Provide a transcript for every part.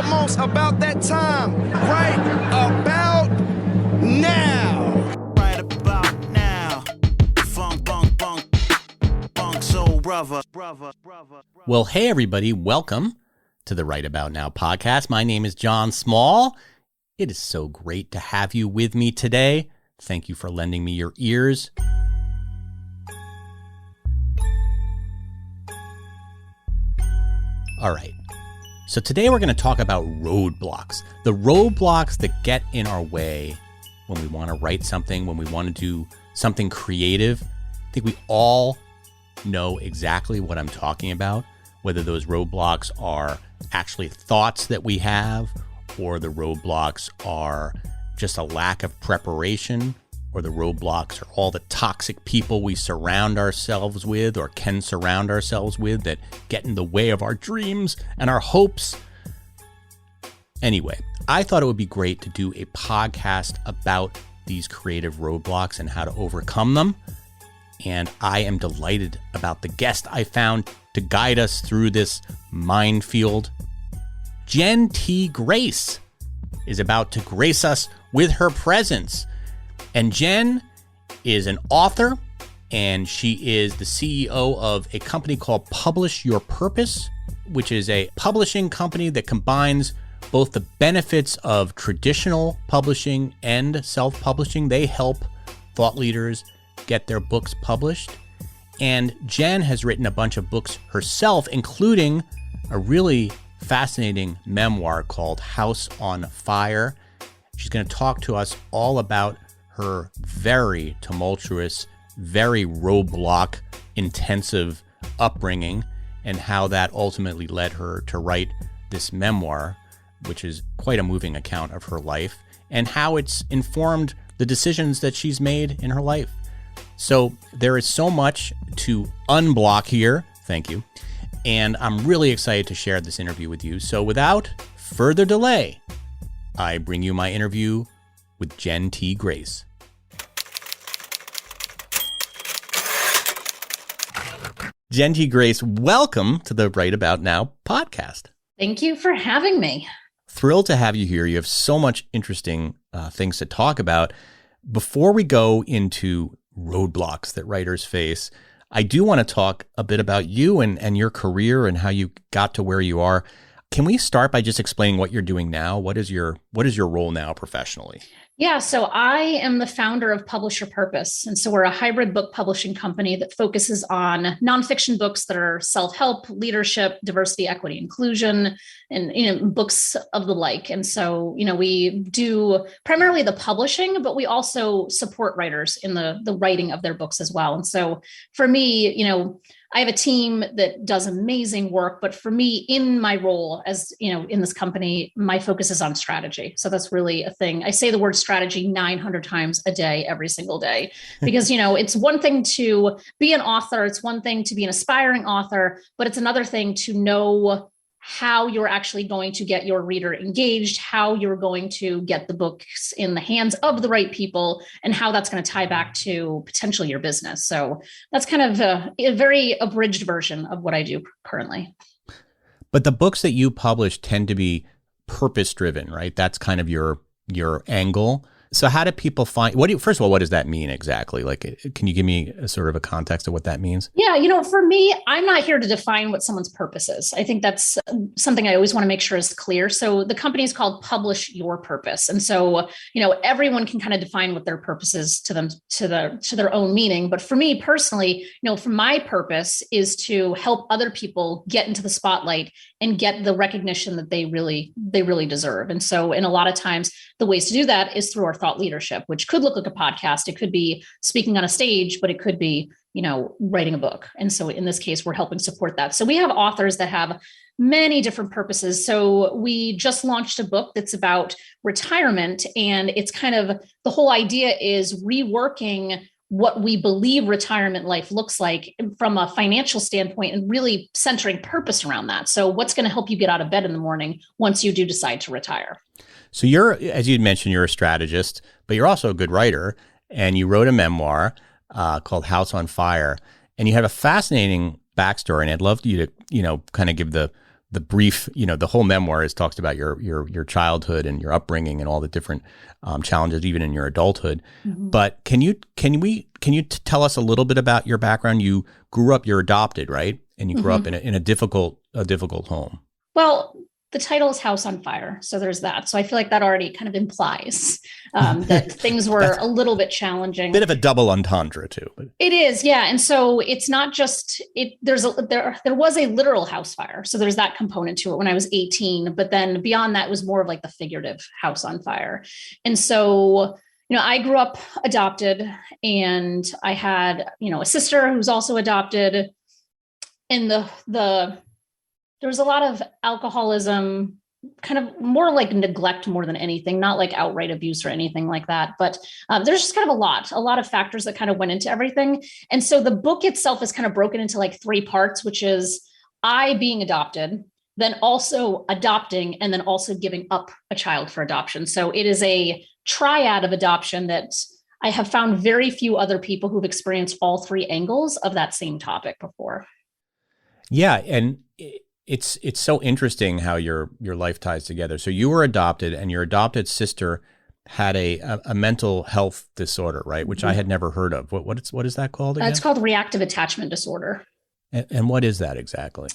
almost about that time. Right about now. Right about now. Funk, bunk, bunk, bunk, soul brother. Well, hey, everybody. Welcome to the Right About Now podcast. My name is John Small. It is so great to have you with me today. Thank you for lending me your ears. All right. So today we're going to talk about roadblocks. The roadblocks that get in our way when we want to write something, when we want to do something creative. I think we all know exactly what I'm talking about, whether those roadblocks are actually thoughts that we have, or the roadblocks are just a lack of preparation, or the roadblocks are all the toxic people we surround ourselves with or can surround ourselves with that get in the way of our dreams and our hopes. Anyway, I thought it would be great to do a podcast about these creative roadblocks and how to overcome them. And I am delighted about the guest I found to guide us through this minefield. Jenn T. Grace is about to grace us with her presence. And Jenn is an author, and she is the CEO of a company called Publish Your Purpose, which is a publishing company that combines both the benefits of traditional publishing and self-publishing. They help thought leaders get their books published. And Jenn has written a bunch of books herself, including a really fascinating memoir called House on Fire. She's going to talk to us all about her very tumultuous, very roadblock intensive upbringing and how that ultimately led her to write this memoir, which is quite a moving account of her life, and how it's informed the decisions that she's made in her life. So there is so much to unblock here. Thank you. And I'm really excited to share this interview with you. So without further delay, I bring you my interview with Jenn T. Grace. Jenn T. Grace, welcome to the Right About Now podcast. Thank you for having me. Thrilled to have you here. You have so much interesting things to talk about. Before we go into roadblocks that writers face, I do want to talk a bit about you and your career and how you got to where you are. Can we start by just explaining what you're doing now? What is your role now professionally? Yeah, so I am the founder of Publish Your Purpose. And so we're a hybrid book publishing company that focuses on nonfiction books that are self-help, leadership, diversity, equity, inclusion, and books of the like. And so, we do primarily the publishing, but we also support writers in the writing of their books as well. And so for me, I have a team that does amazing work, but for me, in my role as, in this company, my focus is on strategy. So that's really a thing. I say the word strategy 900 times a day, every single day, because, it's one thing to be an author. It's one thing to be an aspiring author, but it's another thing to know how you're actually going to get your reader engaged, how you're going to get the books in the hands of the right people, and how that's going to tie back to potentially your business. So that's kind of a very abridged version of what I do currently. But the books that you publish tend to be purpose-driven, right? That's kind of your angle. So how do people find, first of all, what does that mean exactly? Like, can you give me a sort of a context of what that means? Yeah, for me, I'm not here to define what someone's purpose is. I think that's something I always want to make sure is clear. So the company is called Publish Your Purpose. And so, everyone can kind of define what their purpose is to them, to their own meaning. But for me personally, for my purpose is to help other people get into the spotlight and get the recognition that they really deserve. And so, in a lot of times, the ways to do that is through our thought leadership, which could look like a podcast. It could be speaking on a stage, but it could be, writing a book. And so in this case, we're helping support that. So we have authors that have many different purposes. So we just launched a book that's about retirement. And it's kind of, the whole idea is reworking what we believe retirement life looks like from a financial standpoint and really centering purpose around that. So what's going to help you get out of bed in the morning once you do decide to retire? So you're, as you mentioned, you're a strategist, but you're also a good writer, and you wrote a memoir called House on Fire, and you have a fascinating backstory. And I'd love you to, kind of give the the brief, the whole memoir talks about your childhood and your upbringing and all the different challenges, even in your adulthood. Mm-hmm. But can you tell us a little bit about your background? You're adopted, right? And you grew up in a difficult home. Well, the title is House on Fire. So there's that. So I feel like that already kind of implies that things were a little bit challenging. Bit of a double entendre too. But. It is, yeah. And so it's not just it. There was a literal house fire. So there's that component to it when I was 18. But then beyond that was more of like the figurative house on fire. And so I grew up adopted, and I had a sister who was also adopted. And there was a lot of alcoholism, kind of more like neglect more than anything, not like outright abuse or anything like that. But there's just kind of a lot of factors that kind of went into everything. And so the book itself is kind of broken into like 3 parts, which is I being adopted, then also adopting, and then also giving up a child for adoption. So it is a triad of adoption that I have found very few other people who've experienced all 3 angles of that same topic before. Yeah. And it's so interesting how your life ties together. So you were adopted, and your adopted sister had a mental health disorder, right? Which I had never heard of. What is that called again? It's called reactive attachment disorder. And what is that exactly?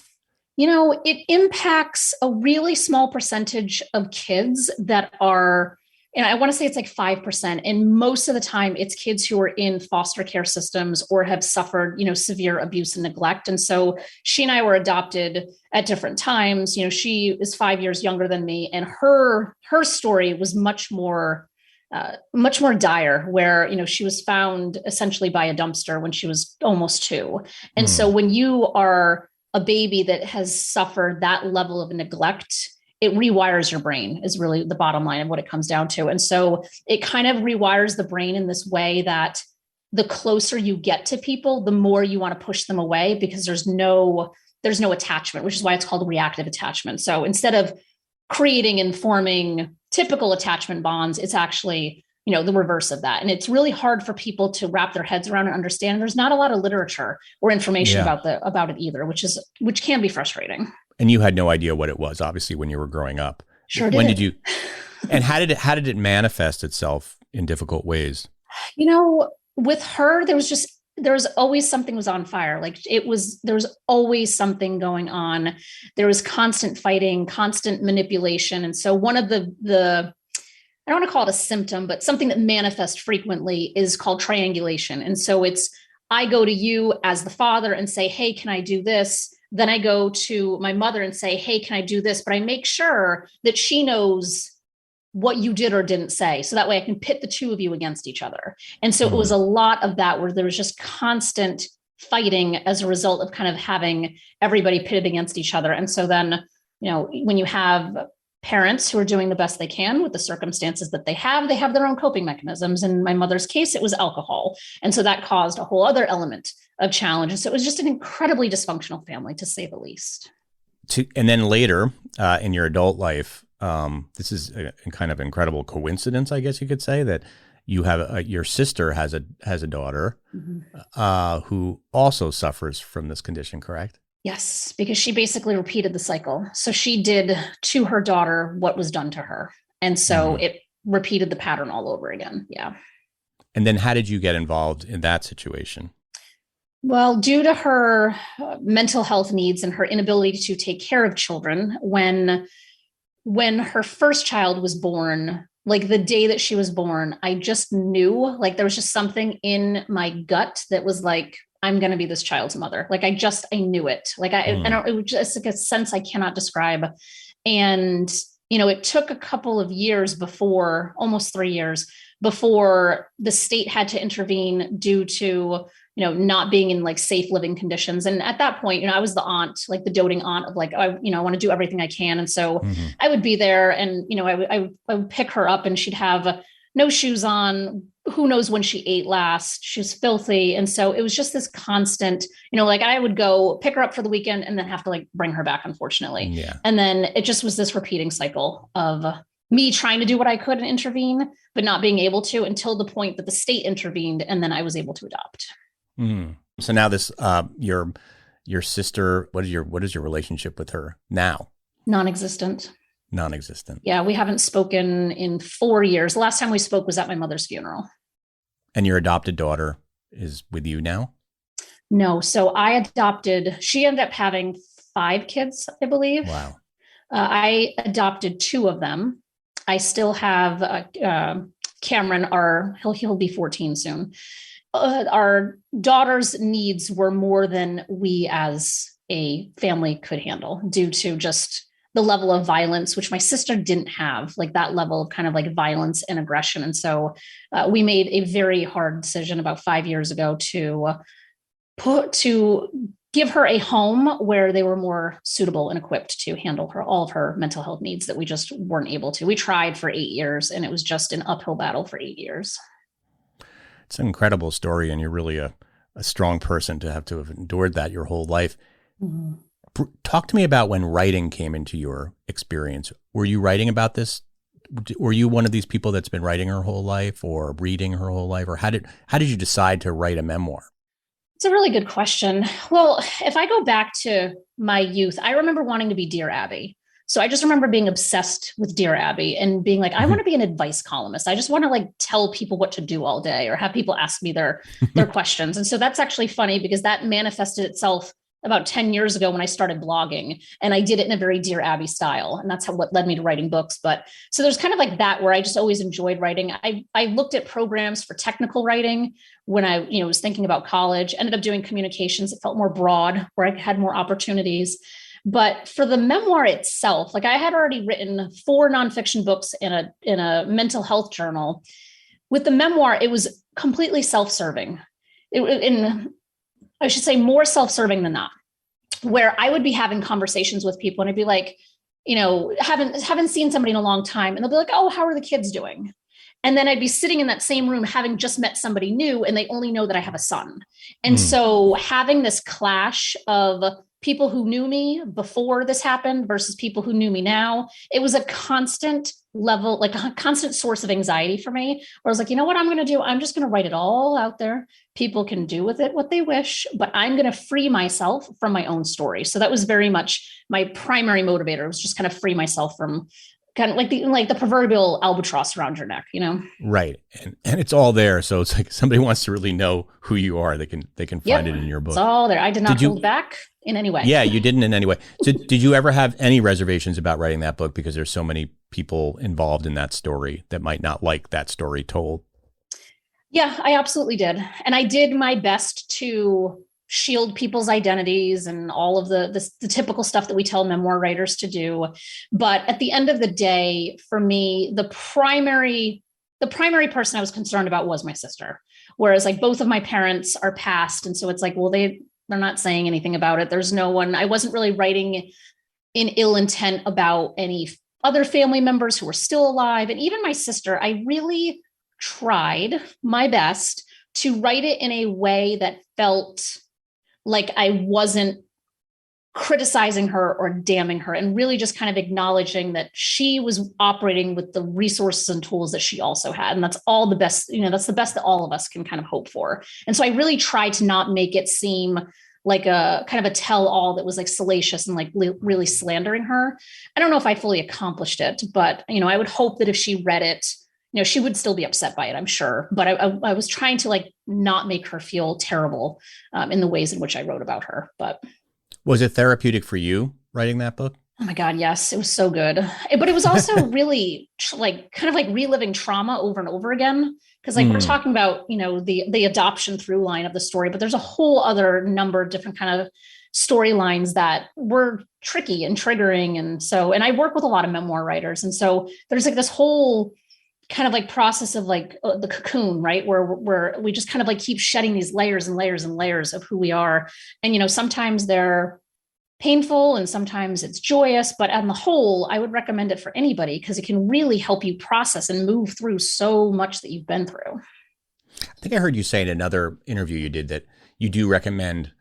It impacts a really small percentage of kids that are, and I want to say it's like 5%. And most of the time it's kids who are in foster care systems or have suffered, severe abuse and neglect. And so she and I were adopted at different times. She is 5 years younger than me, and her story was much more dire, where, she was found essentially by a dumpster when she was almost 2. And so when you are a baby that has suffered that level of neglect, it rewires your brain is really the bottom line of what it comes down to. And so it kind of rewires the brain in this way that the closer you get to people, the more you want to push them away, because there's no attachment, which is why it's called reactive attachment. So instead of creating and forming typical attachment bonds, it's actually, the reverse of that. And it's really hard for people to wrap their heads around and understand. There's not a lot of literature or information about it either, which can be frustrating. And you had no idea what it was, obviously, when you were growing up. Sure did. When did you? And how did it manifest itself in difficult ways? With her, there was always something was on fire. Like there was always something going on. There was constant fighting, constant manipulation. And so one of the I don't want to call it a symptom, but something that manifests frequently is called triangulation. And so it's, I go to you as the father and say, hey, can I do this? Then I go to my mother and say, hey, can I do this? But I make sure that she knows what you did or didn't say. So that way I can pit the 2 of you against each other. And so it was a lot of that, where there was just constant fighting as a result of kind of having everybody pitted against each other. And so then, when you have parents who are doing the best they can with the circumstances that they have their own coping mechanisms. In my mother's case, it was alcohol. And so that caused a whole other element of challenge. And so it was just an incredibly dysfunctional family, to say the least. And then later in your adult life, this is a kind of incredible coincidence, I guess you could say, that you have your sister has a daughter who also suffers from this condition, correct? Yes, because she basically repeated the cycle. So she did to her daughter what was done to her. And so it repeated the pattern all over again. Yeah. And then how did you get involved in that situation? Well, due to her mental health needs and her inability to take care of children, when her first child was born, like the day that she was born, I just knew, like there was just something in my gut that was like, I'm going to be this child's mother. Like I knew it. Like it was just like a sense I cannot describe. And, it took a couple of years almost 3 years before the state had to intervene due to, not being in like safe living conditions. And at that point, I was the aunt, like the doting aunt of like, I want to do everything I can. And so I would be there and, I would pick her up and she'd have no shoes on. Who knows when she ate last? She was filthy. And so it was just this constant, like I would go pick her up for the weekend and then have to like bring her back, unfortunately. Yeah. And then it just was this repeating cycle of me trying to do what I could and intervene, but not being able to until the point that the state intervened. And then I was able to adopt. So now this, Your sister, what is your relationship with her now? Non-existent. Non-existent. Yeah, we haven't spoken in 4 years. The last time we spoke was at my mother's funeral. And your adopted daughter is with you now? No, so she ended up having 5 kids, I believe. Wow. I adopted 2 of them. I still have Cameron, he'll be 14 soon. Our daughter's needs were more than we as a family could handle due to just the level of violence, which my sister didn't have, like that level of kind of like violence and aggression. And so we made a very hard decision about 5 years ago to give her a home where they were more suitable and equipped to handle all of her mental health needs that we just weren't able to. We tried for 8 years and it was just an uphill battle for 8 years. It's an incredible story, and you're really a strong person to have endured that your whole life. Mm-hmm. Talk to me about when writing came into your experience. Were you writing about this? Were you one of these people that's been writing her whole life or reading her whole life? Or how did you decide to write a memoir? It's a really good question. Well, if I go back to my youth, I remember wanting to be Dear Abby. So I just remember being obsessed with Dear Abby and being like, I want to be an advice columnist. I just want to like tell people what to do all day or have people ask me their questions. And so that's actually funny because that manifested itself about 10 years ago when I started blogging, and I did it in a very Dear Abby style. And that's what led me to writing books. But so there's kind of like that where I just always enjoyed writing. I looked at programs for technical writing when I was thinking about college, ended up doing communications. It felt more broad where I had more opportunities. But for the memoir itself, like I had already written 4 nonfiction books in a mental health journal. With the memoir, it was completely self-serving. I should say more self-serving than not, where I would be having conversations with people and I'd be like, haven't seen somebody in a long time. And they'll be like, oh, how are the kids doing? And then I'd be sitting in that same room, having just met somebody new, and they only know that I have a son. And so having this clash of people who knew me before this happened versus people who knew me now, it was a constant level, like a constant source of anxiety for me, where I was like, you know what I'm going to do? I'm just going to write it all out there. People can do with it what they wish, but I'm going to free myself from my own story. So that was very much my primary motivator, was just kind of free myself from kind of like the proverbial albatross around your neck, Right. And it's all there. So it's like somebody wants to really know who you are. They can find it in your book. It's all there. I did not hold back in any way. Yeah, you didn't in any way. So did you ever have any reservations about writing that book because there's so many people involved in that story that might not like that story told? Yeah, I absolutely did. And I did my best to shield people's identities and all of the typical stuff that we tell memoir writers to do. But at the end of the day, for me, the primary person I was concerned about was my sister. Whereas like both of my parents are passed. And so it's like, well, they're not saying anything about it. There's no one, I wasn't really writing in ill intent about any other family members who were still alive. And even my sister, I really tried my best to write it in a way that felt like I wasn't criticizing her or damning her, and really just kind of acknowledging that she was operating with the resources and tools that she also had. And that's all the best, that's the best that all of us can kind of hope for. And so I really tried to not make it seem like a kind of a tell all that was like salacious and like really slandering her. I don't know if I fully accomplished it, but, I would hope that if she read it, she would still be upset by it, I'm sure. But I was trying to like not make her feel terrible in the ways in which I wrote about her. But was it therapeutic for you writing that book? Oh my God, yes, it was so good. But it was also really like kind of like reliving trauma over and over again. Because like we're talking about, the adoption through line of the story, but there's a whole other number of different kind of storylines that were tricky and triggering. And I work with a lot of memoir writers. And so there's like this whole kind of like process of like the cocoon, right? Where we just kind of like keep shedding these layers and layers and layers of who we are. And, sometimes they're painful and sometimes it's joyous, but on the whole, I would recommend it for anybody because it can really help you process and move through so much that you've been through. I think I heard you say in another interview you did that you do recommend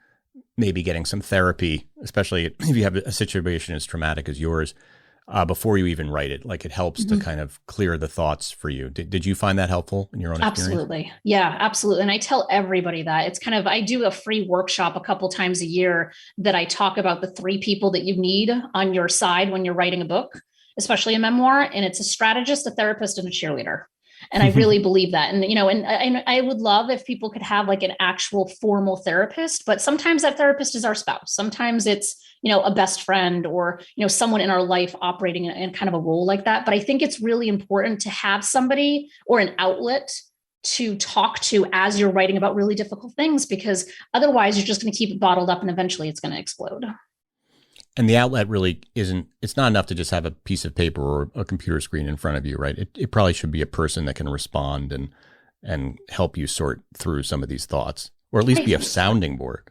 maybe getting some therapy, especially if you have a situation as traumatic as yours. before you even write it. Like it helps to kind of clear the thoughts for you. Did you find that helpful in your own experience? Absolutely. Yeah, absolutely. And I tell everybody that it's kind of, I do a free workshop a couple times a year that I talk about the 3 people that you need on your side when you're writing a book, especially a memoir. And it's a strategist, a therapist, and a cheerleader. And I really believe that. And, and I would love if people could have like an actual formal therapist, but sometimes that therapist is our spouse. Sometimes it's, a best friend or, someone in our life operating in kind of a role like that. But I think it's really important to have somebody or an outlet to talk to as you're writing about really difficult things, because otherwise you're just going to keep it bottled up and eventually it's going to explode. And the outlet really it's not enough to just have a piece of paper or a computer screen in front of you, right? It probably should be a person that can respond and help you sort through some of these thoughts, or at least be a sounding board.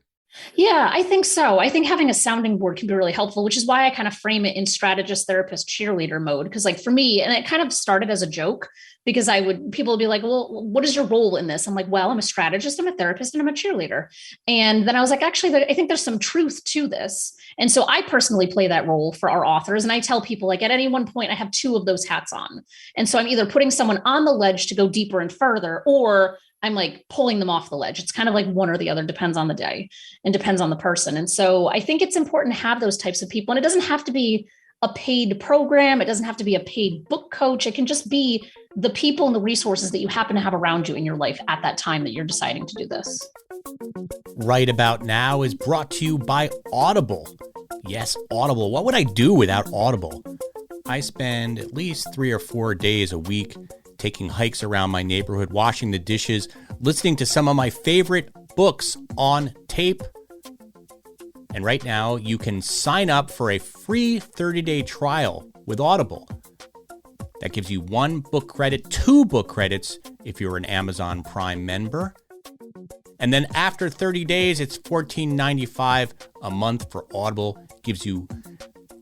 Yeah, I think so. I think having a sounding board can be really helpful, which is why I kind of frame it in strategist, therapist, cheerleader mode. Because like for me, and it kind of started as a joke, because people would be like, well, what is your role in this? I'm like, well, I'm a strategist, I'm a therapist, and I'm a cheerleader. And then I was like, actually, I think there's some truth to this. And so I personally play that role for our authors. And I tell people like at any one point, I have 2 of those hats on. And so I'm either putting someone on the ledge to go deeper and further, or I'm like pulling them off the ledge. It's kind of like one or the other, depends on the day and depends on the person. And so I think it's important to have those types of people. And it doesn't have to be a paid program. It doesn't have to be a paid book coach. It can just be the people and the resources that you happen to have around you in your life at that time that you're deciding to do this. Right About Now is brought to you by Audible. Yes, Audible. What would I do without Audible? I spend at least 3 or 4 days a week taking hikes around my neighborhood, washing the dishes, listening to some of my favorite books on tape. And right now, you can sign up for a free 30-day trial with Audible. That gives you 1 book credit, 2 book credits if you're an Amazon Prime member. And then after 30 days, it's $14.95 a month for Audible. Gives you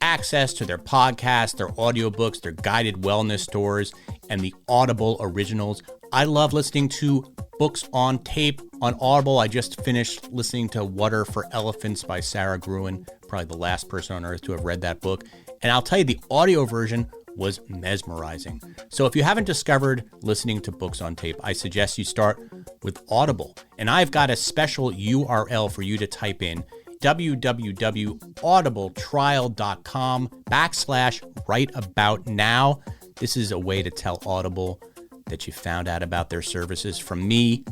access to their podcasts, their audiobooks, their guided wellness tours, and the Audible originals. I love listening to books on tape on Audible. I just finished listening to Water for Elephants by Sarah Gruen, probably the last person on earth to have read that book. And I'll tell you, the audio version was mesmerizing. So if you haven't discovered listening to books on tape, I suggest you start with Audible. And I've got a special URL for you to type in, www.audibletrial.com/writeaboutnow. This is a way to tell Audible that you found out about their services from me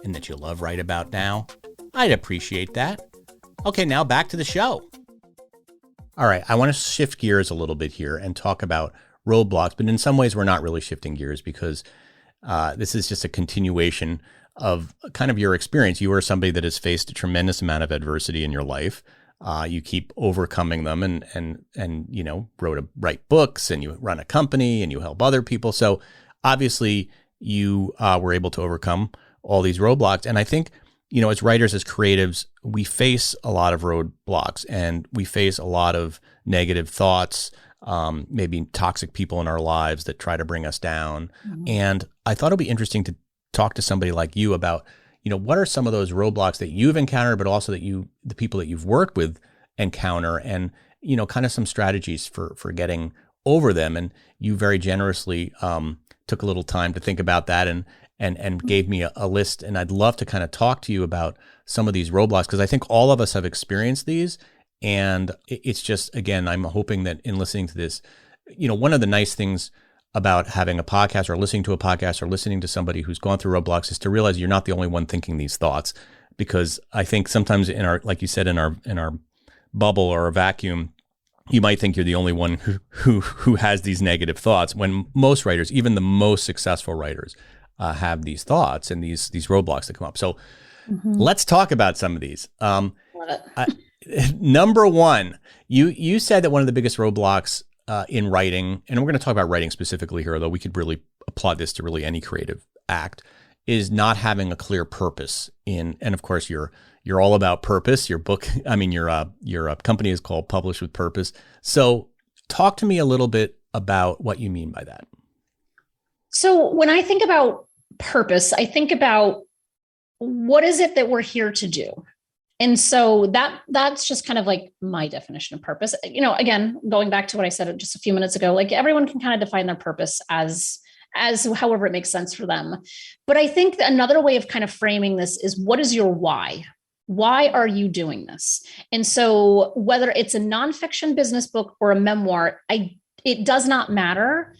and that you love Right About Now. I'd appreciate that. Okay, now back to the show. All right, I want to shift gears a little bit here and talk about roadblocks, but in some ways we're not really shifting gears because this is just a continuation of kind of your experience. You are somebody that has faced a tremendous amount of adversity in your life. You keep overcoming them and write books and you run a company and you help other people. So obviously you were able to overcome all these roadblocks. And I think, as writers, as creatives, we face a lot of roadblocks and we face a lot of negative thoughts, maybe toxic people in our lives that try to bring us down. Mm-hmm. And I thought it'd be interesting to talk to somebody like you about, what are some of those roadblocks that you've encountered, but also that the people that you've worked with encounter, and, kind of some strategies for getting over them. And you very generously took a little time to think about that and gave me a list. And I'd love to kind of talk to you about some of these roadblocks, because I think all of us have experienced these. And it's just, again, I'm hoping that in listening to this, one of the nice things about having a podcast or listening to a podcast or listening to somebody who's gone through roadblocks is to realize you're not the only one thinking these thoughts. Because I think sometimes in our, like you said, in our bubble or a vacuum, you might think you're the only one who has these negative thoughts, when most writers, even the most successful writers, have these thoughts and these roadblocks that come up. So let's talk about some of these. Love it. Number one, you said that one of the biggest roadblocks in writing, and we're going to talk about writing specifically here, although we could really apply this to really any creative act, is not having a clear purpose and of course you're all about purpose. Your book, your company is called Publish with Purpose. So talk to me a little bit about what you mean by that. So when I think about purpose, I think about what is it that we're here to do? And so that's just kind of like my definition of purpose. Again, going back to what I said just a few minutes ago, like everyone can kind of define their purpose as however it makes sense for them. But I think that another way of kind of framing this is, what is your why? Why are you doing this? And so whether it's a nonfiction business book or a memoir, it does not matter.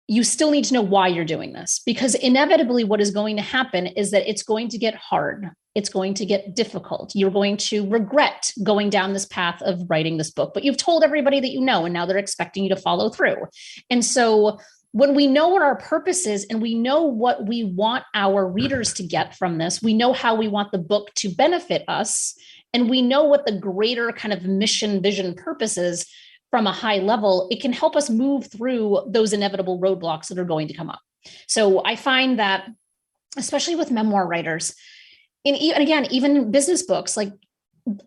You still need to know why you're doing this, because inevitably what is going to happen is that it's going to get hard. It's going to get difficult. You're going to regret going down this path of writing this book, but you've told everybody that you know, and now they're expecting you to follow through. And so when we know what our purpose is and we know what we want our readers to get from this, we know how we want the book to benefit us, and we know what the greater kind of mission, vision, purpose is from a high level, it can help us move through those inevitable roadblocks that are going to come up. So I find that, especially with memoir writers, and again, even business books, like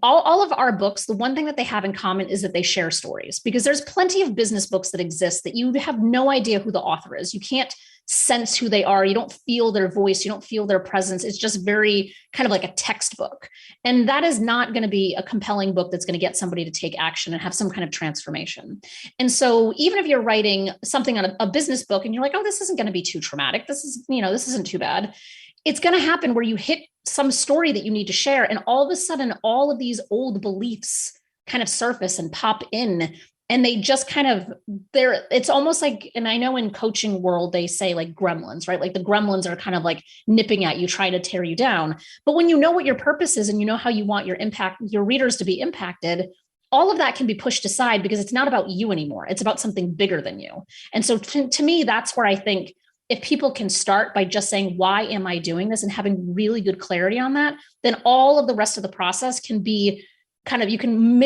all of our books, the one thing that they have in common is that they share stories, because there's plenty of business books that exist that you have no idea who the author is. You can't sense who they are. You don't feel their voice. You don't feel their presence. It's just very kind of like a textbook. And that is not going to be a compelling book that's going to get somebody to take action and have some kind of transformation. And so even if you're writing something on a business book and you're like, oh, this isn't going to be too traumatic, this isn't too bad, it's going to happen where you hit some story that you need to share. And all of a sudden, all of these old beliefs kind of surface and pop in. And they just kind of, it's almost like, and I know in coaching world, they say like gremlins, right? Like the gremlins are kind of like nipping at you, trying to tear you down. But when you know what your purpose is and you know how you want your readers to be impacted, all of that can be pushed aside, because it's not about you anymore. It's about something bigger than you. And so to me, that's where I think if people can start by just saying, why am I doing this? And having really good clarity on that, then all of the rest of the process can be kind of, you can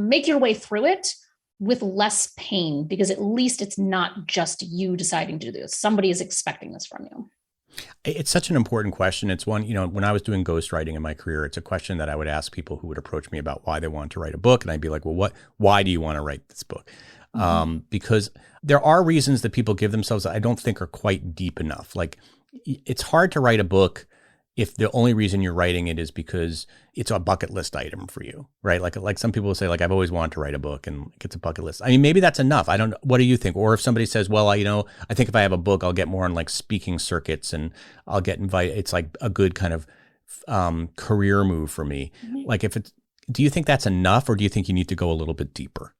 make your way through it with less pain, because at least it's not just you deciding to do this. Somebody is expecting this from you. It's such an important question. It's one, when I was doing ghostwriting in my career, it's a question that I would ask people who would approach me about why they want to write a book. And I'd be like, well, why do you want to write this book? Because there are reasons that people give themselves that I don't think are quite deep enough. Like, it's hard to write a book if the only reason you're writing it is because it's a bucket list item for you, right? Like some people will say, like, I've always wanted to write a book, and it's a bucket list. I mean, maybe that's enough. I don't know. What do you think? Or if somebody says, well, I think if I have a book, I'll get more on like speaking circuits and I'll get invited. It's like a good kind of career move for me. Mm-hmm. Like, do you think that's enough, or do you think you need to go a little bit deeper?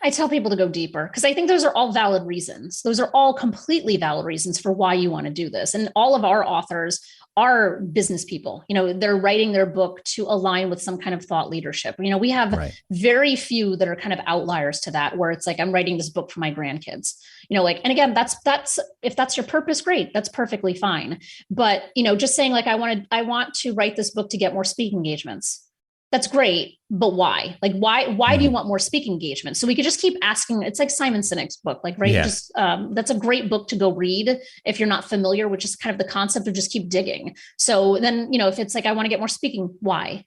I tell people to go deeper, because I think those are all valid reasons. Those are all completely valid reasons for why you want to do this. And all of our authors are business people. They're writing their book to align with some kind of thought leadership. We have very few that are kind of outliers to that, where it's like, I'm writing this book for my grandkids. And again, that's if that's your purpose, great, that's perfectly fine. But just saying like, I want to write this book to get more speaking engagements. That's great, but why? Like, why do you want more speaking engagement? So we could just keep asking. It's like Simon Sinek's book, like, right? Yeah. Just that's a great book to go read if you're not familiar, which is kind of the concept of just keep digging. So then, if it's like, I want to get more speaking, why?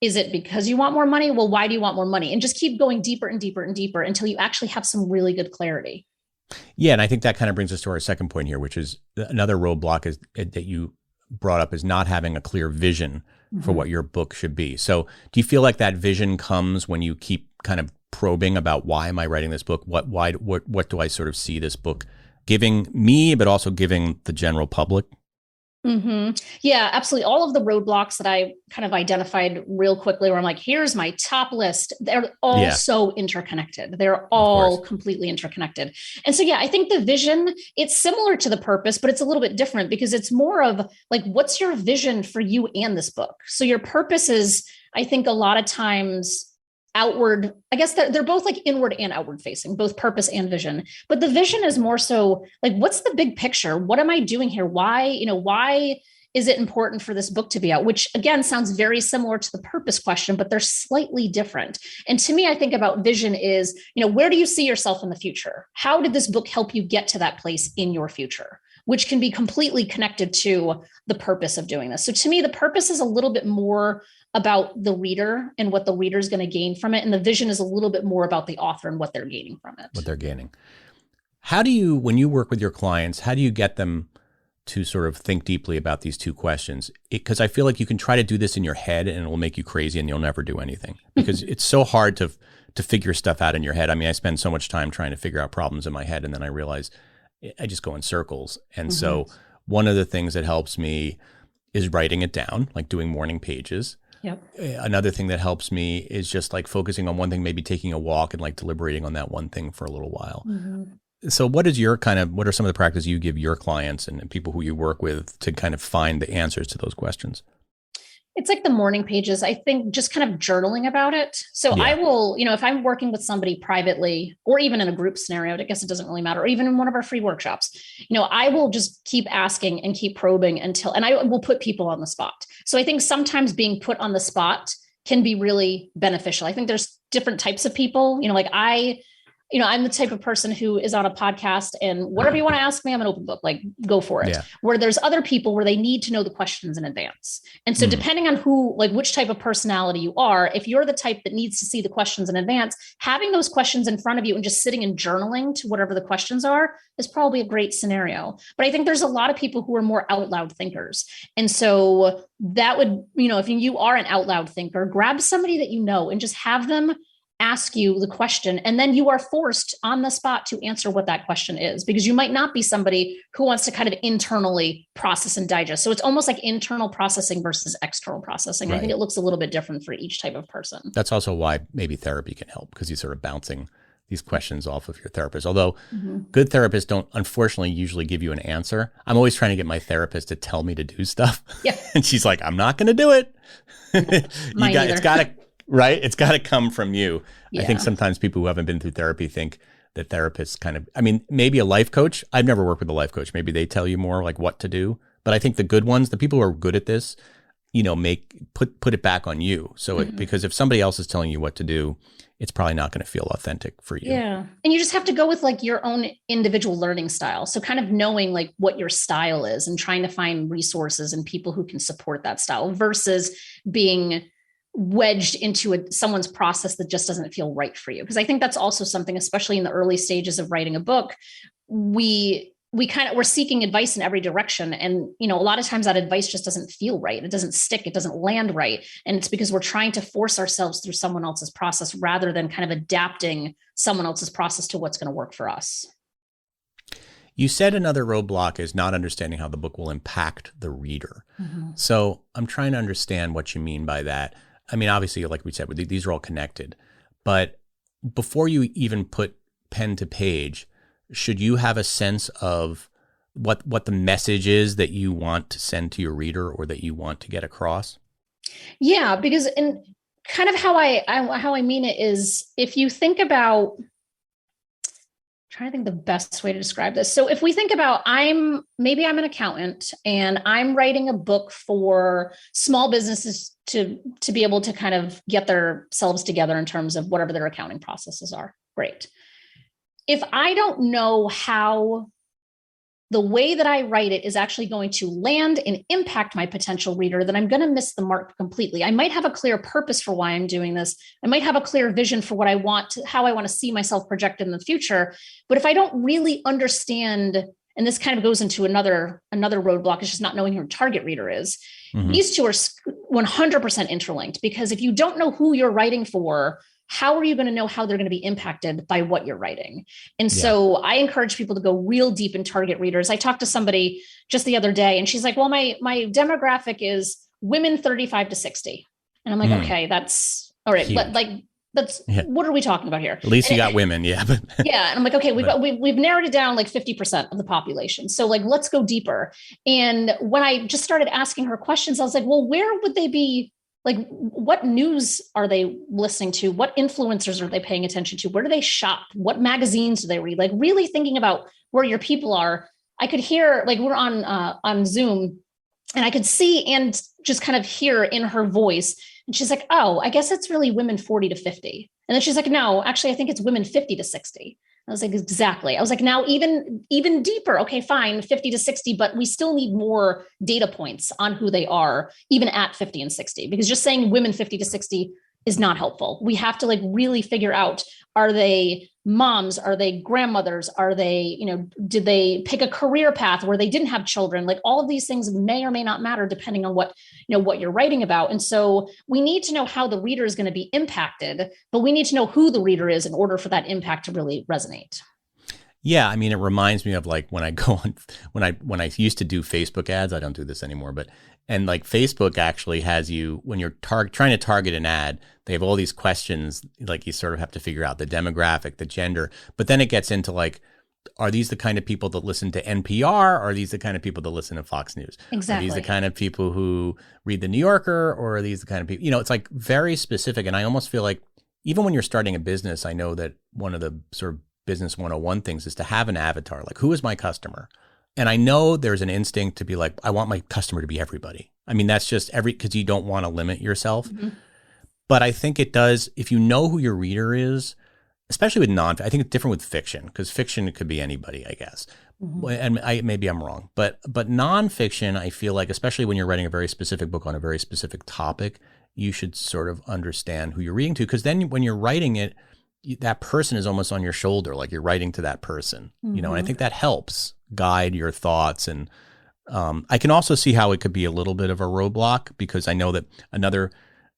Is it because you want more money? Well, why do you want more money? And just keep going deeper and deeper and deeper until you actually have some really good clarity. Yeah, and I think that kind of brings us to our second point here, which is another roadblock is that you brought up, is not having a clear vision for what your book should be. So do you feel like that vision comes when you keep kind of probing about, why am I writing this book? What do I sort of see this book giving me, but also giving the general public? Mm-hmm. Yeah, absolutely. All of the roadblocks that I kind of identified real quickly, where I'm like, here's my top list. They're all so interconnected. They're all completely interconnected. And so, yeah, I think the vision, it's similar to the purpose, but it's a little bit different, because it's more of like, what's your vision for you and this book? So your purpose is, I think, a lot of times outward. I guess they're both like inward and outward facing, both purpose and vision. But the vision is more so like, what's the big picture? What am I doing here? Why is it important for this book to be out? Which again, sounds very similar to the purpose question, but they're slightly different. And to me, I think about vision is, where do you see yourself in the future? How did this book help you get to that place in your future? Which can be completely connected to the purpose of doing this. So to me, the purpose is a little bit more about the reader and what the reader is going to gain from it. And the vision is a little bit more about the author and what they're gaining from it. What they're gaining. How do you, when you work with your clients, how do you get them to sort of think deeply about these two questions, because I feel like you can try to do this in your head and it will make you crazy and you'll never do anything, because it's so hard to figure stuff out in your head. I mean, I spend so much time trying to figure out problems in my head, and then I realize I just go in circles. And so one of the things that helps me is writing it down, like doing morning pages. Yep. Another thing that helps me is just like focusing on one thing, maybe taking a walk and like deliberating on that one thing for a little while. So what are some of the practices you give your clients and people who you work with to kind of find the answers to those questions? It's like the morning pages. I think just kind of journaling about it. So I will, if I'm working with somebody privately or even in a group scenario, I guess it doesn't really matter, or even in one of our free workshops, I will just keep asking and keep probing and I will put people on the spot. So I think sometimes being put on the spot can be really beneficial. I think there's different types of people, I'm the type of person who is on a podcast and whatever you want to ask me, I'm an open book, like go for it. Yeah. Where there's other people where they need to know the questions in advance. And so depending on which type of personality you are, if you're the type that needs to see the questions in advance, having those questions in front of you and just sitting and journaling to whatever the questions are is probably a great scenario. But I think there's a lot of people who are more out loud thinkers. And so that would, if you are an out loud thinker, grab somebody that and just have them ask you the question, and then you are forced on the spot to answer what that question is, because you might not be somebody who wants to kind of internally process and digest. So it's almost like internal processing versus external processing. Right. I think it looks a little bit different for each type of person. That's also why maybe therapy can help, because you're sort of bouncing these questions off of your therapist. Although good therapists don't, unfortunately, usually give you an answer. I'm always trying to get my therapist to tell me to do stuff. Yeah. And she's like, I'm not going to do it. It's got to right? It's got to come from you. Yeah. I think sometimes people who haven't been through therapy think that therapists maybe a life coach. I've never worked with a life coach. Maybe they tell you more like what to do. But I think the good ones, the people who are good at this, put it back on you. So because if somebody else is telling you what to do, it's probably not going to feel authentic for you. Yeah. And you just have to go with like your own individual learning style. So kind of knowing like what your style is and trying to find resources and people who can support that style versus being wedged into someone's process that just doesn't feel right for you. Because I think that's also something, especially in the early stages of writing a book, we're seeking advice in every direction. And, a lot of times that advice just doesn't feel right. It doesn't stick. It doesn't land right. And it's because we're trying to force ourselves through someone else's process rather than kind of adapting someone else's process to what's going to work for us. You said another roadblock is not understanding how the book will impact the reader. So I'm trying to understand what you mean by that. I mean, obviously, like we said, these are all connected, but before you even put pen to page, should you have a sense of what the message is that you want to send to your reader or that you want to get across? Yeah, because in kind of how I mean it is, if you think about, trying to think the best way to describe this. So if we think about, I'm an accountant and I'm writing a book for small businesses to be able to kind of get themselves together in terms of whatever their accounting processes are. Great. If I don't know how the way that I write it is actually going to land and impact my potential reader, then I'm going to miss the mark completely. I might have a clear purpose for why I'm doing this. I might have a clear vision for what I want, how I want to see myself projected in the future. But if I don't really understand, and this kind of goes into another roadblock, is just not knowing who your target reader is. These two are 100% interlinked, because if you don't know who you're writing for, how are you going to know how they're going to be impacted by what you're writing? And so I encourage people to go real deep in target readers. I talked to somebody just the other day and she's like, well, my demographic is women 35 to 60. And I'm like, okay, that's all right. What are we talking about here? At least you got women. Yeah. Yeah. And I'm like, okay, we've narrowed it down like 50% of the population. So like, let's go deeper. And when I just started asking her questions, I was like, well, where would they be? Like, what news are they listening to? What influencers are they paying attention to? Where do they shop? What magazines do they read? Like, really thinking about where your people are. I could hear, like, we're on Zoom, and I could see and just kind of hear in her voice. And she's like, oh, I guess it's really women 40 to 50. And then she's like, no, actually, I think it's women 50 to 60. I was like, exactly. I was like, now even deeper. Okay, fine, 50 to 60, but we still need more data points on who they are, even at 50 and 60, because just saying women 50 to 60 is not helpful. We have to like really figure out, are they moms? Are they grandmothers? Are they, did they pick a career path where they didn't have children? Like all of these things may or may not matter depending on what you're writing about. And so we need to know how the reader is going to be impacted, but we need to know who the reader is in order for that impact to really resonate. Yeah, I mean, it reminds me of like when I go on, when I used to do Facebook ads. I don't do this anymore, but and like Facebook actually has you when you're trying to target an ad, they have all these questions like you sort of have to figure out the demographic, the gender, but then it gets into like, are these the kind of people that listen to NPR? Or are these the kind of people that listen to Fox News? Exactly. Are these the kind of people who read the New Yorker, or are these the kind of people? It's like very specific, and I almost feel like even when you're starting a business, I know that one of the sort of business 101 things is to have an avatar. Like, who is my customer? And I know there's an instinct to be like, I want my customer to be everybody. I mean, that's just because you don't want to limit yourself. Mm-hmm. But I think it does, if you know who your reader is, especially with I think it's different with fiction, because fiction, it could be anybody, I guess. Mm-hmm. And maybe I'm wrong, but nonfiction, I feel like, especially when you're writing a very specific book on a very specific topic, you should sort of understand who you're reading to, because then when you're writing it, that person is almost on your shoulder, like you're writing to that person, mm-hmm. And I think that helps guide your thoughts. And I can also see how it could be a little bit of a roadblock, because I know that another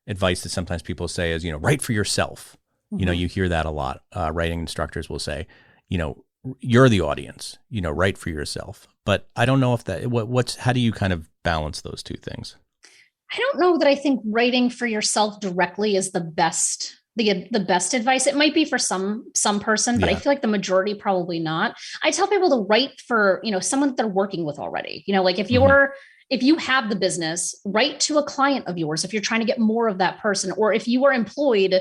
advice that sometimes people say is, write for yourself. Mm-hmm. You hear that a lot. Writing instructors will say, you're the audience, write for yourself. But I don't know if that, how do you kind of balance those two things? I don't know that I think writing for yourself directly is the best advice. It might be for some person, but I feel like the majority probably not. I tell people to write for, someone that they're working with already. Like if you have the business, write to a client of yours if you're trying to get more of that person, or if you are employed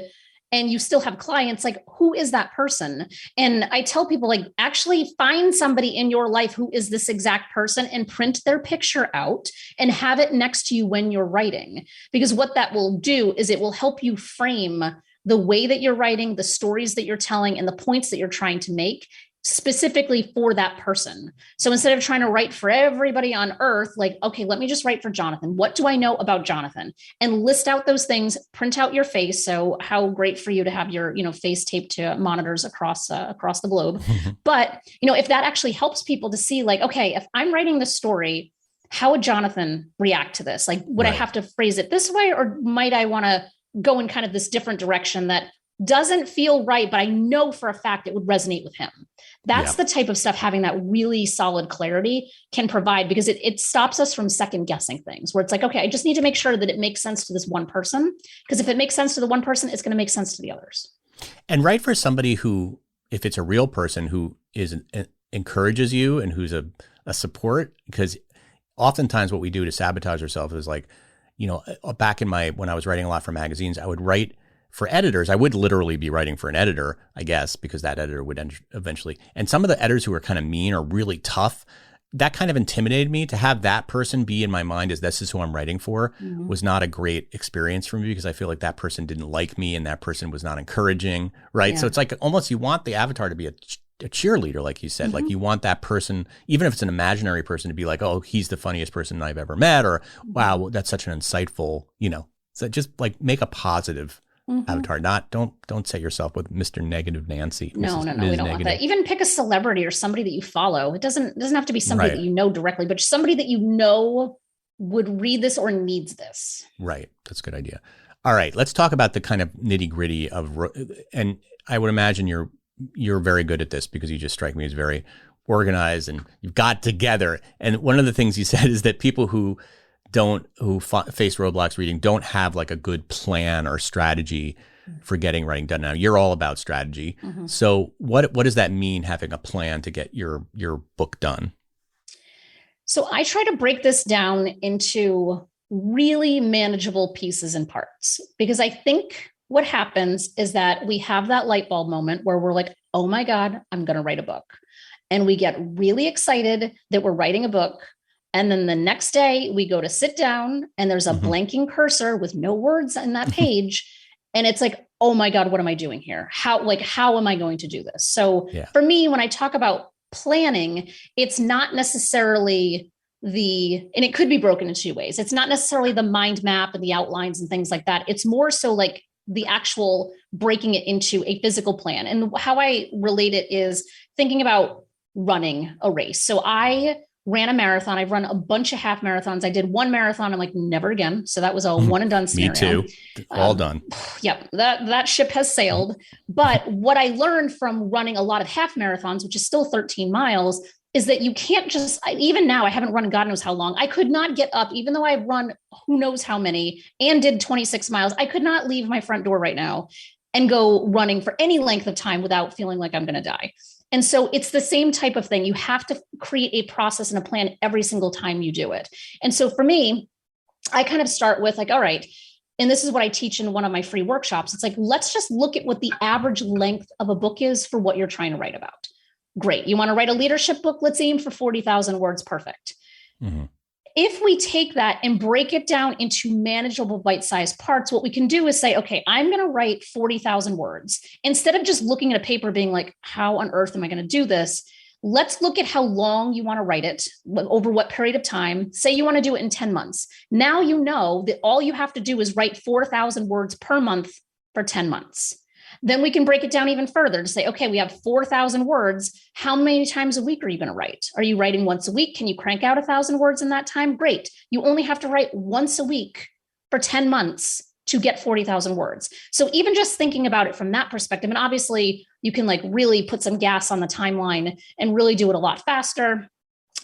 and you still have clients, like, who is that person? And I tell people, like, actually find somebody in your life who is this exact person and print their picture out and have it next to you when you're writing. Because what that will do is it will help you frame the way that you're writing, the stories that you're telling, and the points that you're trying to make specifically for that person. So instead of trying to write for everybody on earth, like, okay, let me just write for Jonathan. What do I know about Jonathan? And list out those things, print out your face. So how great for you to have your, face taped to monitors across the globe. But, if that actually helps people to see, like, okay, if I'm writing this story, how would Jonathan react to this? Like, would I have to phrase it this way, or might I want to go in kind of this different direction that doesn't feel right, but I know for a fact it would resonate with him? That's the type of stuff having that really solid clarity can provide, because it stops us from second guessing things, where it's like, okay, I just need to make sure that it makes sense to this one person, because if it makes sense to the one person, it's going to make sense to the others. And write for somebody who, if it's a real person who encourages you and who's a support, because oftentimes what we do to sabotage ourselves is like, back when I was writing a lot for magazines, I would write for editors. I would literally be writing for an editor, I guess, because that editor would eventually. And some of the editors who are kind of mean or really tough, that kind of intimidated me. To have that person be in my mind as this is who I'm writing for was not a great experience for me, because I feel like that person didn't like me and that person was not encouraging, right? Yeah. So it's like almost you want the avatar to be a cheerleader, like you said. Like you want that person, even if it's an imaginary person, to be like, oh, he's the funniest person I've ever met, or wow, that's such an insightful, so just like make a positive avatar. Don't set yourself with Mr. Negative Nancy. No, we don't want that. Even pick a celebrity or somebody that you follow. It doesn't have to be somebody that you know directly, but somebody that you know would read this or needs this. Right. That's a good idea. All right, let's talk about the kind of nitty gritty and I would imagine you're very good at this, because you just strike me as very organized and you've got together. And one of the things you said is that people who face roadblocks reading don't have like a good plan or strategy for getting writing done. Now you're all about strategy. Mm-hmm. So what does that mean, having a plan to get your book done? So I try to break this down into really manageable pieces and parts, because I think what happens is that we have that light bulb moment where we're like, oh my God, I'm going to write a book. And we get really excited that we're writing a book. And then the next day we go to sit down and there's a blanking cursor with no words on that page. And it's like, oh my God, what am I doing here? How am I going to do this? So for me, when I talk about planning, it's not necessarily and it could be broken in two ways. It's not necessarily the mind map and the outlines and things like that. It's more so like the actual breaking it into a physical plan. And how I relate it is thinking about running a race. So I ran a marathon. I've run a bunch of half marathons. I did one marathon. I'm like, never again. So that was a one and done scenario. Me too. All done. Yep. That ship has sailed. But what I learned from running a lot of half marathons, which is still 13 miles, is that you can't just, even now, I haven't run God knows how long. I could not get up, even though I've run who knows how many and did 26 miles. I could not leave my front door right now and go running for any length of time without feeling like I'm going to die. And so it's the same type of thing. You have to create a process and a plan every single time you do it. And so for me, I kind of start with like, all right, and this is what I teach in one of my free workshops. It's like, let's just look at what the average length of a book is for what you're trying to write about. Great. You want to write a leadership book? Let's aim for 40,000 words. Perfect. Mm-hmm. If we take that and break it down into manageable bite-sized parts, what we can do is say, okay, I'm going to write 40,000 words. Instead of just looking at a paper being like, how on earth am I going to do this? Let's look at how long you want to write it, over what period of time. Say you want to do it in 10 months. Now you know that all you have to do is write 4,000 words per month for 10 months. Then we can break it down even further to say, okay, we have 4,000 words. How many times a week are you going to write? Are you writing once a week? Can you crank out 1,000 words in that time? Great. You only have to write once a week for 10 months to get 40,000 words. So even just thinking about it from that perspective, and obviously you can like really put some gas on the timeline and really do it a lot faster.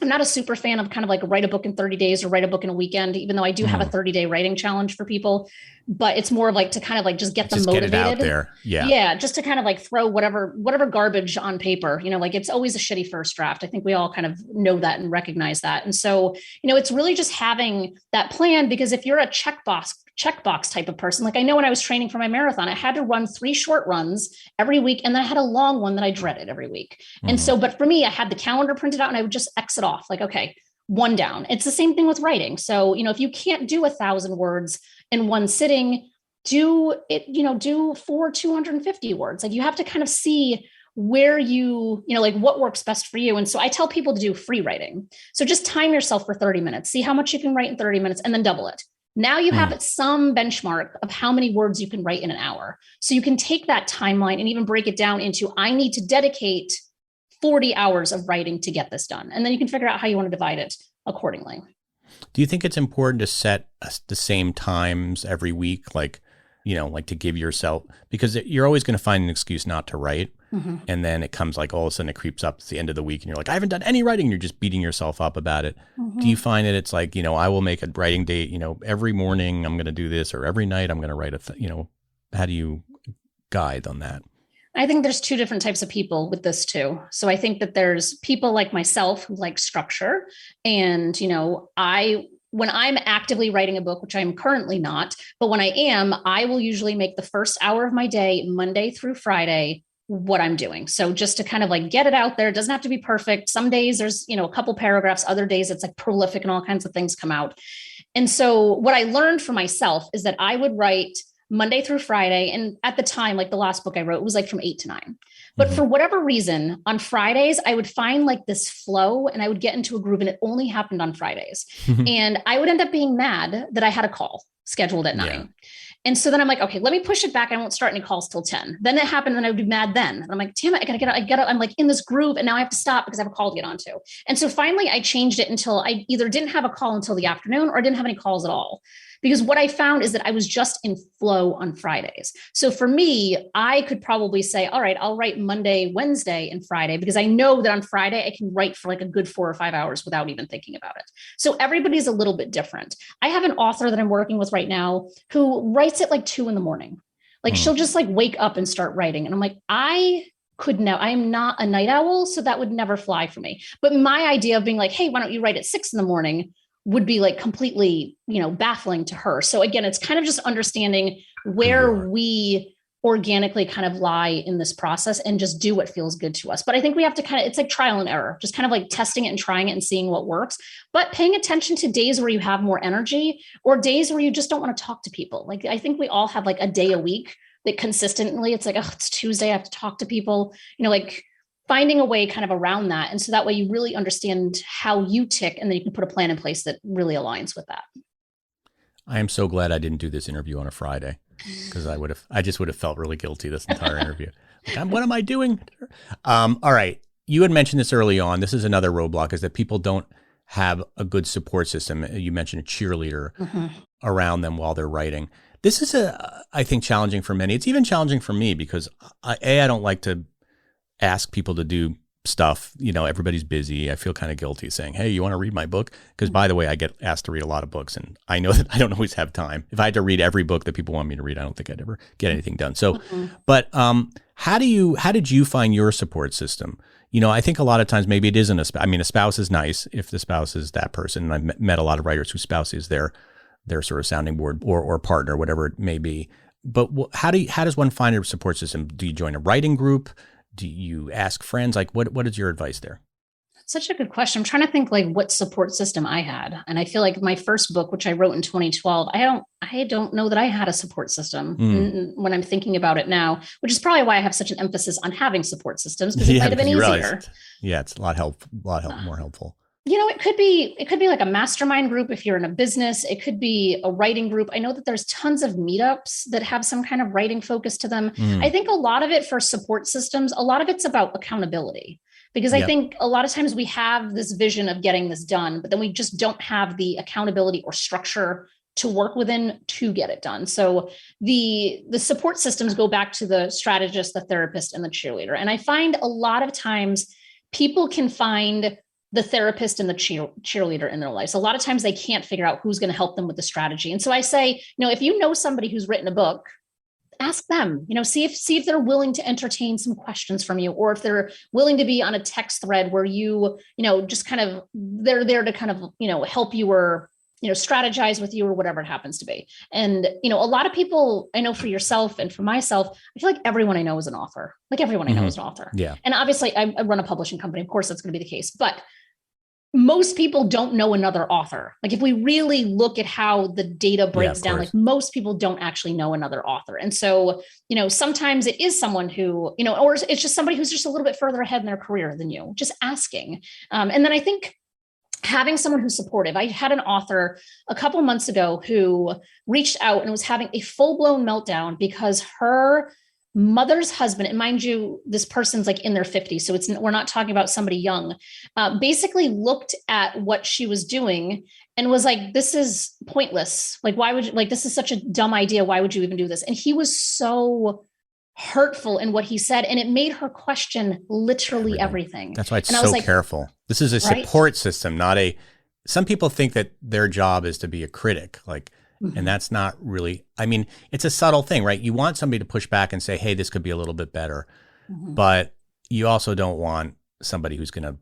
I'm not a super fan of kind of like write a book in 30 days or write a book in a weekend, even though I do have a 30-day writing challenge for people, but it's more of like to kind of like just get them motivated. Get it out there. Yeah. Yeah. Just to kind of like throw whatever garbage on paper, like it's always a shitty first draft. I think we all kind of know that and recognize that. And so, it's really just having that plan, because if you're a checkbox type of person, like I know when I was training for my marathon, I had to run 3 short runs every week. And then I had a long one that I dreaded every week. Mm-hmm. And so, but for me, I had the calendar printed out and I would just exit off like, okay, one down. It's the same thing with writing. So, if you can't do 1,000 words in one sitting, do it, do 250 words. Like you have to kind of see where like what works best for you. And so I tell people to do free writing. So just time yourself for 30 minutes, see how much you can write in 30 minutes and then double it. Now you have some benchmark of how many words you can write in an hour. So you can take that timeline and even break it down into, I need to dedicate 40 hours of writing to get this done. And then you can figure out how you want to divide it accordingly. Do you think it's important to set the same times every week? Like to give yourself, because you're always going to find an excuse not to write. Mm-hmm. And then it comes like all of a sudden it creeps up to the end of the week and you're like, I haven't done any writing. And you're just beating yourself up about it. Mm-hmm. Do you find that it's like, I will make a writing date, every morning I'm going to do this, or every night I'm going to write how do you guide on that? I think there's 2 different types of people with this too. So I think that there's people like myself who like structure. And, when I'm actively writing a book, which I'm currently not, but when I am, I will usually make the first hour of my day, Monday through Friday, what I'm doing. So just to kind of like get it out there, it doesn't have to be perfect. Some days there's, a couple paragraphs, other days it's like prolific and all kinds of things come out. And so what I learned for myself is that I would write Monday through Friday. And at the time, like the last book I wrote was like from 8 to 9. But for whatever reason, on Fridays, I would find like this flow and I would get into a groove, and it only happened on Fridays. And I would end up being mad that I had a call scheduled at 9. Yeah. And so then I'm like, okay, let me push it back. I won't start any calls till 10. Then it happened and I would be mad then. And I'm like, damn it, I gotta, I'm like in this groove and now I have to stop because I have a call to get onto. And so finally I changed it until I either didn't have a call until the afternoon or I didn't have any calls at all. Because what I found is that I was just in flow on Fridays. So for me, I could probably say, all right, I'll write Monday, Wednesday, and Friday, because I know that on Friday I can write for like a good 4 or 5 hours without even thinking about it. So everybody's a little bit different. I have an author that I'm working with right now who writes at like 2 a.m. Like she'll just like wake up and start writing. And I'm like, I am not a night owl, so that would never fly for me. But my idea of being like, hey, why don't you write at 6 a.m. would be like completely, baffling to her. So again, it's kind of just understanding where we organically kind of lie in this process and just do what feels good to us. But I think we have to it's like trial and error, just kind of like testing it and trying it and seeing what works, but paying attention to days where you have more energy or days where you just don't want to talk to people. Like, I think we all have like a day a week that consistently it's like, oh, it's Tuesday, I have to talk to people, like finding a way kind of around that. And so that way you really understand how you tick, and then you can put a plan in place that really aligns with that. I am so glad I didn't do this interview on a Friday. because I just would have felt really guilty this entire interview. Like, what am I doing? All right. You had mentioned this early on. This is another roadblock, is that people don't have a good support system. You mentioned a cheerleader around them while they're writing. This is I think, challenging for many. It's even challenging for me because I don't like to ask people to do stuff. Everybody's busy. I feel kind of guilty saying, hey, you want to read my book? Because by the way, I get asked to read a lot of books and I know that I don't always have time. If I had to read every book that people want me to read, I don't think I'd ever get anything done. So, but how did you find your support system? I think a lot of times maybe it isn't a spouse is nice if the spouse is that person. And I've met a lot of writers whose spouse is their sort of sounding board or partner, whatever it may be. But how does one find a support system? Do you join a writing group? Do you ask friends? Like, what is your advice there? That's such a good question. I'm trying to think like what support system I had. And I feel like my first book, which I wrote in 2012, I don't know that I had a support system when I'm thinking about it now, which is probably why I have such an emphasis on having support systems, because it might have been easier. It's a lot more helpful. It could be like a mastermind group if you're in a business. It could be a writing group. I know that there's tons of meetups that have some kind of writing focus to them. I think a lot of it for support systems, a lot of it's about accountability, because I think a lot of times we have this vision of getting this done, but then we just don't have the accountability or structure to work within to get it done. So the support systems go back to the strategist, the therapist, and the cheerleader. And I find a lot of times people can find the therapist and the cheerleader in their lives. A lot of times they can't figure out who's going to help them with the strategy. And so I say, if you know somebody who's written a book, ask them, see if they're willing to entertain some questions from you, or if they're willing to be on a text thread where you just kind of, they're there to kind of, help you or, strategize with you or whatever it happens to be. And, a lot of people, I know for yourself and for myself, I feel like everyone I know is an author. Like everyone I know is an author. Yeah. And obviously I run a publishing company. Of course, that's going to be the case, but most people don't know another author. Like if we really look at how the data breaks down, like most people don't actually know another author. And so, sometimes it is someone who, or it's just somebody who's just a little bit further ahead in their career than you, just asking. And then I think having someone who's supportive. I had an author a couple of months ago who reached out and was having a full-blown meltdown because her mother's husband, and mind you, this person's like in their 50s, so we're not talking about somebody young, basically looked at what she was doing and was like, this is pointless. Like, why would you, like, this is such a dumb idea. Why would you even do this? And he was so hurtful in what he said. And it made her question literally everything. That's why it's so careful. This is a support system, not some people think that their job is to be a critic. Like, and that's not really, it's a subtle thing, right? You want somebody to push back and say, hey, this could be a little bit better. But you also don't want somebody who's going to,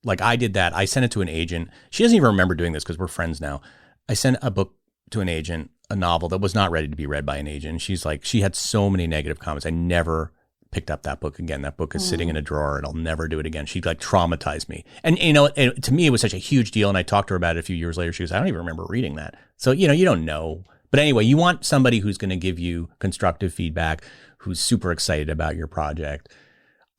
like I did that. I sent it to an agent. She doesn't even remember doing this because we're friends now. I sent a book to an agent, a novel that was not ready to be read by an agent. She's like, she had so many negative comments. I never picked up that book again. That book is sitting in a drawer and I'll never do it again. She like traumatized me. And to me, it was such a huge deal. And I talked to her about it a few years later. She goes, I don't even remember reading that. So, you don't know. But anyway, you want somebody who's going to give you constructive feedback, who's super excited about your project.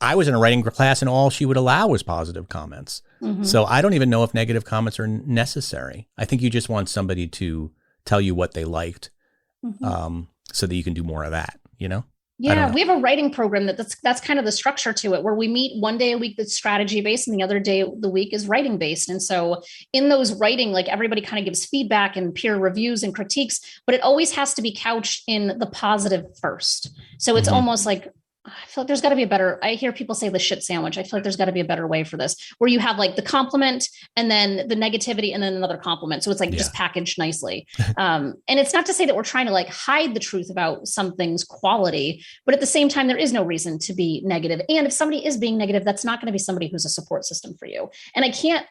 I was in a writing class and all she would allow was positive comments. So I don't even know if negative comments are necessary. I think you just want somebody to tell you what they liked so that you can do more of that, Yeah, we have a writing program that's kind of the structure to it, where we meet one day a week that's strategy based and the other day of the week is writing based. And so in those writing, like everybody kind of gives feedback and peer reviews and critiques, but it always has to be couched in the positive first. So it's almost like, I feel like there's got to be a better, I hear people say the shit sandwich. I feel like there's got to be a better way for this, where you have like the compliment and then the negativity and then another compliment. So it's like just packaged nicely. And it's not to say that we're trying to like hide the truth about something's quality, but at the same time, there is no reason to be negative. And if somebody is being negative, that's not going to be somebody who's a support system for you. And I can't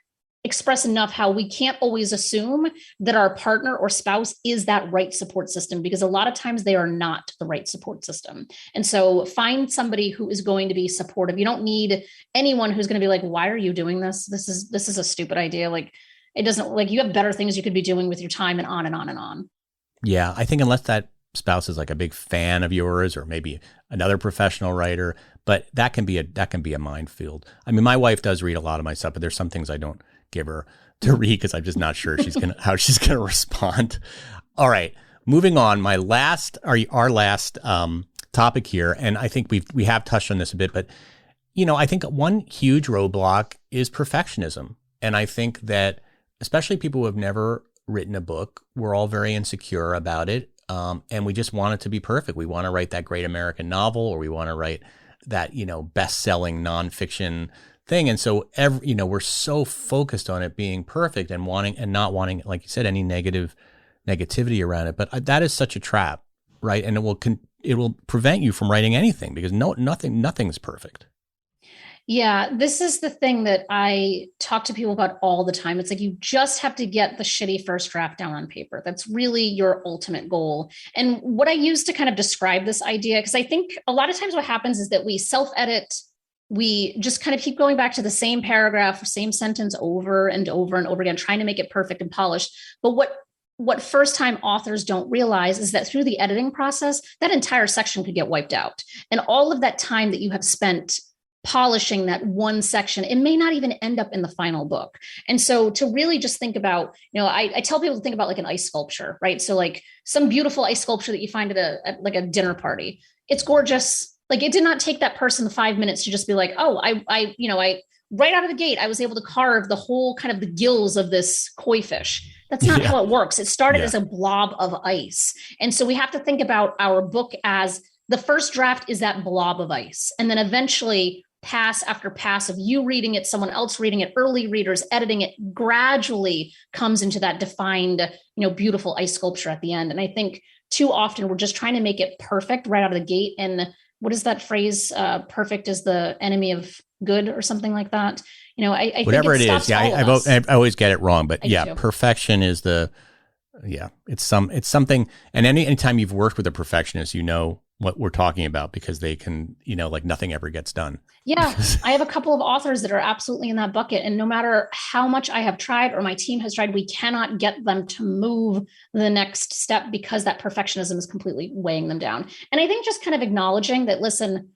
express enough how we can't always assume that our partner or spouse is that right support system, because a lot of times they are not the right support system. And so find somebody who is going to be supportive. You don't need anyone who's going to be like, why are you doing this? This is a stupid idea. Like, it doesn't, like, you have better things you could be doing with your time, and on and on and on. Yeah. I think unless that spouse is like a big fan of yours, or maybe another professional writer, but that can be a minefield. My wife does read a lot of my stuff, but there's some things I don't give her to read because I'm just not sure how she's gonna respond. All right, moving on, our last topic here, and I think we have touched on this a bit, but I think one huge roadblock is perfectionism. And I think that especially people who have never written a book, we're all very insecure about it. And we just want it to be perfect. We want to write that great American novel, or we want to write that, best-selling nonfiction thing. And so we're so focused on it being perfect and not wanting, like you said, any negativity around it. But that is such a trap, right? And it will prevent you from writing anything, because nothing's perfect. Yeah, this is the thing that I talk to people about all the time. It's like, you just have to get the shitty first draft down on paper. That's really your ultimate goal. And what I use to kind of describe this idea, because I think a lot of times what happens is that we self-edit. We just kind of keep going back to the same paragraph or same sentence over and over and over again, trying to make it perfect and polished. But what first-time authors don't realize is that through the editing process, that entire section could get wiped out. And all of that time that you have spent polishing that one section, it may not even end up in the final book. And so to really just think about, I tell people to think about like an ice sculpture, right? So like some beautiful ice sculpture that you find at like a dinner party. It's gorgeous. Like, it did not take that person 5 minutes to just be like, oh, I right out of the gate, I was able to carve the whole kind of the gills of this koi fish. That's not how it works. It started as a blob of ice. And so we have to think about our book as the first draft is that blob of ice. And then eventually, pass after pass of you reading it, someone else reading it, early readers editing it, gradually comes into that defined, beautiful ice sculpture at the end. And I think too often we're just trying to make it perfect right out of the gate. And what is that phrase? Perfect is the enemy of good, or something like that. I whatever think it is. Yeah, I always get it wrong, but perfection is it's something. And anytime you've worked with a perfectionist, what we're talking about, because they can, like nothing ever gets done. Yeah. I have a couple of authors that are absolutely in that bucket. And no matter how much I have tried or my team has tried, we cannot get them to move the next step because that perfectionism is completely weighing them down. And I think just kind of acknowledging that, listen,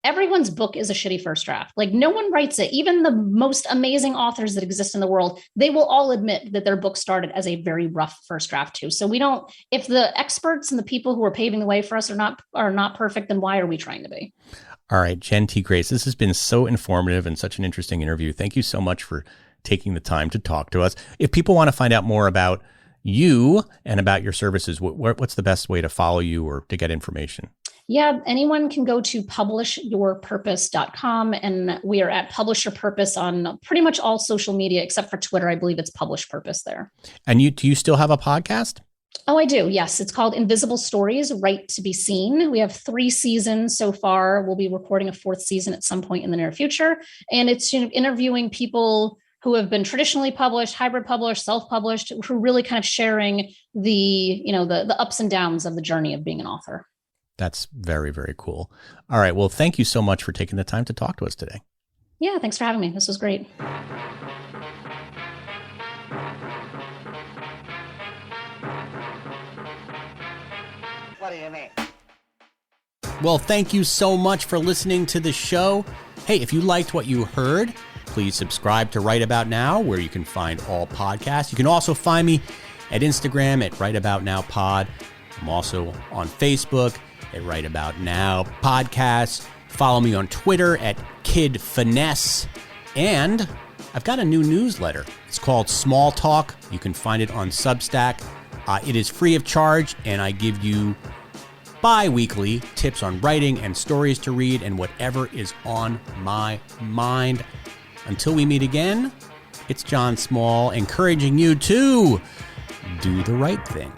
everyone's book is a shitty first draft. Like, no one writes it. Even the most amazing authors that exist in the world, they will all admit that their book started as a very rough first draft too. So if the experts and the people who are paving the way for us are not perfect, then why are we trying to be? All right, Jenn T. Grace, this has been so informative and such an interesting interview. Thank you so much for taking the time to talk to us. If people want to find out more about you and about your services, what's the best way to follow you or to get information? Yeah, anyone can go to publishyourpurpose.com, and we are at Publish Your Purpose on pretty much all social media, except for Twitter. I believe it's Publish Purpose there. And do you still have a podcast? Oh, I do. Yes. It's called Invisible Stories, Right to be Seen. We have 3 seasons so far. We'll be recording a 4th season at some point in the near future. And it's interviewing people who have been traditionally published, hybrid published, self-published, who are really kind of sharing the ups and downs of the journey of being an author. That's very, very cool. All right. Well, thank you so much for taking the time to talk to us today. Yeah, thanks for having me. This was great. What do you mean? Well, thank you so much for listening to the show. Hey, if you liked what you heard, please subscribe to Right About Now, where you can find all podcasts. You can also find me at Instagram at Right About Now Pod. I'm also on Facebook at Right About Now Podcast. Follow me on Twitter at Kid Finesse. And I've got a new newsletter. It's called Small Talk. You can find it on Substack. It is free of charge, and I give you bi-weekly tips on writing and stories to read and whatever is on my mind. Until we meet again, it's John Small encouraging you to do the right thing.